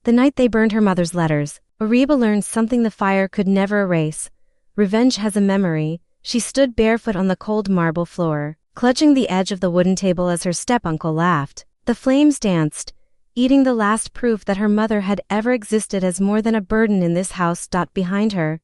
The night they burned her mother's letters, Ariba learned something the fire could never erase. Revenge has a memory. She stood barefoot on the cold marble floor, clutching the edge of the wooden table as her step-uncle laughed. The flames danced, eating the last proof that her mother had ever existed as more than a burden in this house. Behind her,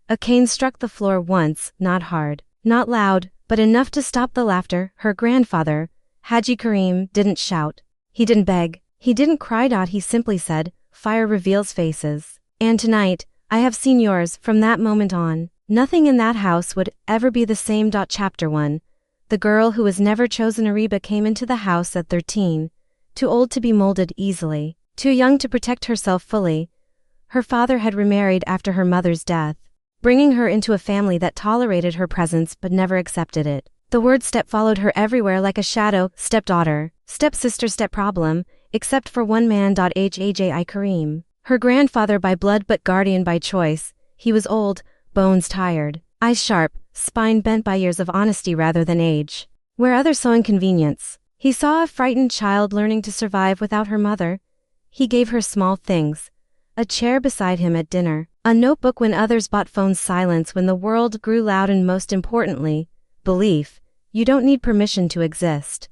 a cane struck the floor once, not hard, not loud, but enough to stop the laughter. Her grandfather, Haji Karim, didn't shout. He didn't beg. He didn't cry. He simply said, "Fire reveals faces. And tonight, I have seen yours." From that moment on, nothing in that house would ever be the same. Chapter 1. The girl who was never chosen. Ariba came into the house at 13, too old to be molded easily, too young to protect herself fully. Her father had remarried after her mother's death, bringing her into a family that tolerated her presence but never accepted it. The word step followed her everywhere like a shadow: stepdaughter, stepsister, step problem, except for one man. Haji Karim. Her grandfather by blood but guardian by choice. He was old, bones tired, eyes sharp, spine bent by years of honesty rather than age. Where others saw inconvenience, he saw a frightened child learning to survive without her mother. He gave her small things: a chair beside him at dinner, a notebook when others bought phones, silence when the world grew loud, and most importantly, belief. You don't need permission to exist.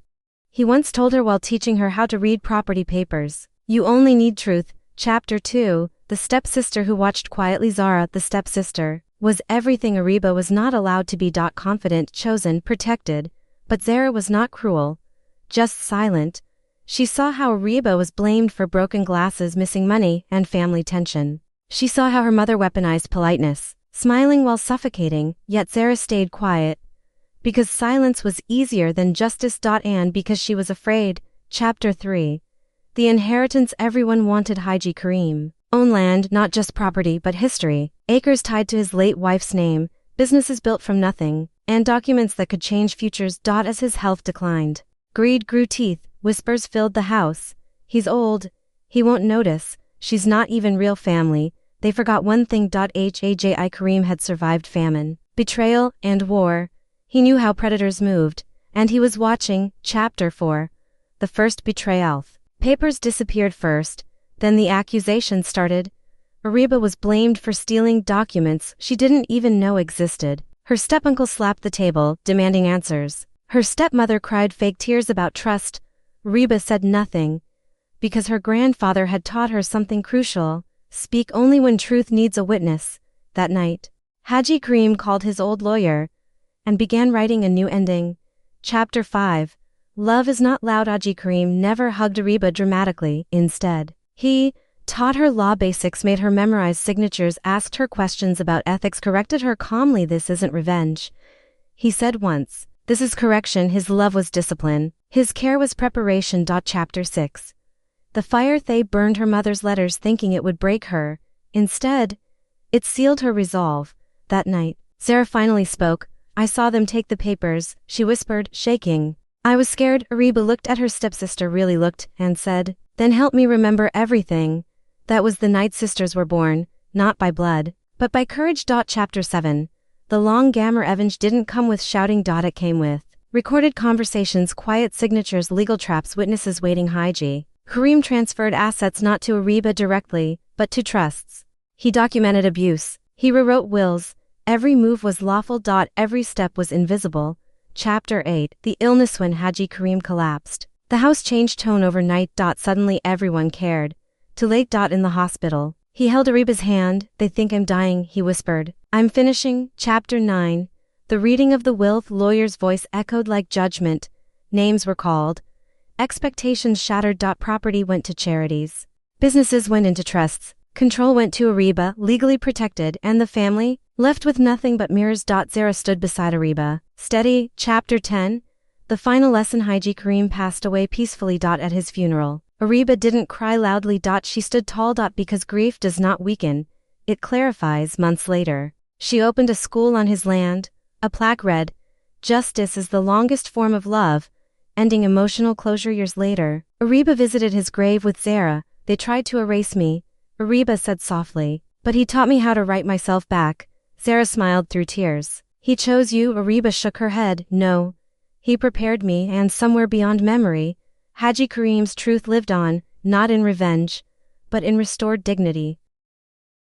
He once told her while teaching her how to read property papers. You only need truth. Chapter 2. The stepsister who watched quietly. Zara, the stepsister, was everything Ariba was not allowed to be. Confident, chosen, protected. But Zara was not cruel, just silent. She saw how Ariba was blamed for broken glasses, missing money, and family tension. She saw how her mother weaponized politeness, smiling while suffocating, yet Zara stayed quiet. Because silence was easier than justice. And because she was afraid. Chapter 3. The inheritance. Everyone wanted Haji Karim. Own land, not just property but history, acres tied to his late wife's name, businesses built from nothing, and documents that could change futures. As his health declined, greed grew teeth, whispers filled the house. He's old. He won't notice. She's not even real family. They forgot one thing. Haji Karim had survived famine, betrayal, and war. He knew how predators moved, and he was watching. Chapter 4. The first betrayal. Papers disappeared first, then the accusation started. Ariba was blamed for stealing documents she didn't even know existed. Her step-uncle slapped the table, demanding answers. Her stepmother cried fake tears about trust. Ariba said nothing, because her grandfather had taught her something crucial: speak only when truth needs a witness. That night, Haji Karim called his old lawyer and began writing a new ending. Chapter 5. Love is not loud. Haji Karim never hugged Ariba dramatically. Instead, he taught her law basics, made her memorize signatures, asked her questions about ethics, corrected her calmly. This isn't revenge, he said once. This is correction. His love was discipline. His care was preparation. Chapter 6. The fire. They burned her mother's letters thinking it would break her. Instead, it sealed her resolve. That night, Sarah finally spoke. I saw them take the papers, she whispered, shaking. I was scared. Ariba looked at her stepsister, really looked, and said, then help me remember everything. That was the night sisters were born, not by blood, but by courage. Chapter 7. The long gamma revenge didn't come with shouting. It came with recorded conversations, quiet signatures, legal traps, witnesses waiting. Haji Karim transferred assets not to Ariba directly, but to trusts. He documented abuse. He rewrote wills. Every move was lawful. Every step was invisible. Chapter 8. The illness. When Haji Karim collapsed, the house changed tone overnight. Suddenly everyone cared. Too late. In the hospital, he held Ariba's hand. They think I'm dying, he whispered. I'm finishing. Chapter 9. The reading of the will. Lawyer's voice echoed like judgment. Names were called. Expectations shattered. Property went to charities. Businesses went into trusts. Control went to Ariba, legally protected, and the family, left with nothing but mirrors. Zara stood beside Ariba, steady. Chapter 10. The final lesson. Haji Karim passed away peacefully. At his funeral, Ariba didn't cry loudly. She stood tall. Because grief does not weaken, it clarifies. Months later, she opened a school on his land. A plaque read, Justice is the longest form of love, ending emotional closure. Years later, Ariba visited his grave with Zara. They tried to erase me, Ariba said softly, but he taught me how to write myself back. Zara smiled through tears. He chose you. Ariba shook her head. No. He prepared me, and somewhere beyond memory, Haji Karim's truth lived on, not in revenge, but in restored dignity.